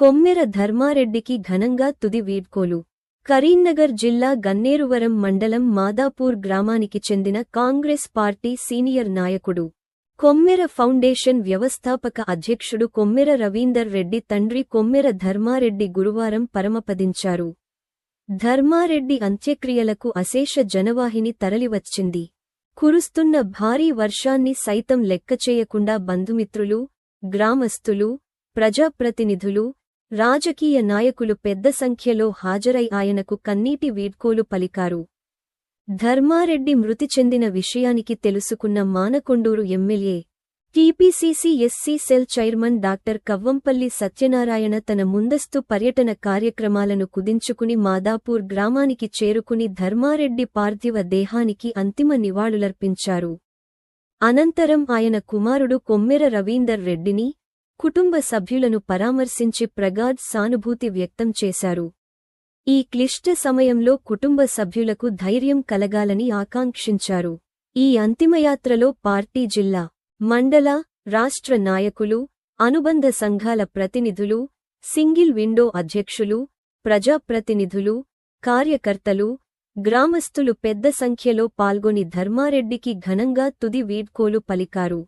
కొమ్మెర ధర్మారెడ్డికి ఘనంగా తుది వీడ్కోలు. కరీంనగర్ జిల్లా గన్నేరువరం మండలం మాదాపూర్ గ్రామానికి చెందిన కాంగ్రెస్ పార్టీ సీనియర్ నాయకుడు, కొమ్మెర ఫౌండేషన్ వ్యవస్థాపక అధ్యక్షుడు కొమ్మెర రవీందర్ రెడ్డి తండ్రి కొమ్మెర ధర్మారెడ్డి గురువారం పరమపదించారు. ధర్మారెడ్డి అంత్యక్రియలకు అశేష జనవాహిని తరలివచ్చింది. కురుస్తున్న భారీ వర్షాన్ని సైతం లెక్కచేయకుండా బంధుమిత్రులు, గ్రామస్తులు, ప్రజాప్రతినిధులు, రాజకీయ నాయకులు పెద్ద సంఖ్యలో హాజరై ఆయనకు కన్నీటి వీడ్కోలు పలికారు. ధర్మారెడ్డి మృతి చెందిన విషయానికి తెలుసుకున్న Manakondur MLA, TPCC SC cell chairman doctor Kavvampalli Satyanarayana తన ముందస్తు పర్యటన కార్యక్రమాలను కుదించుకుని మాదాపూర్ గ్రామానికి చేరుకుని ధర్మారెడ్డి పార్థివ దేహానికి అంతిమ నివాళులర్పించారు. అనంతరం ఆయన కుమారుడు కొమ్మెర రవీందర్ రెడ్డిని, కుటుంబ సభ్యులను పరామర్శించి ప్రగాఢ సానుభూతి వ్యక్తం చేశారు. ఈ క్లిష్ట సమయంలో కుటుంబ సభ్యులకు ధైర్యం కలగాలని ఆకాంక్షించారు. ఈ అంతిమయాత్రలో పార్టీ జిల్లా, మండల, రాష్ట్ర నాయకులు, అనుబంధ సంఘాల ప్రతినిధులు, సింగిల్ విండో అధ్యక్షులు, ప్రజాప్రతినిధులు, కార్యకర్తలు, గ్రామస్తులు పెద్ద సంఖ్యలో పాల్గొని ధర్మారెడ్డికి ఘనంగా తుది వీడ్కోలు పలికారు.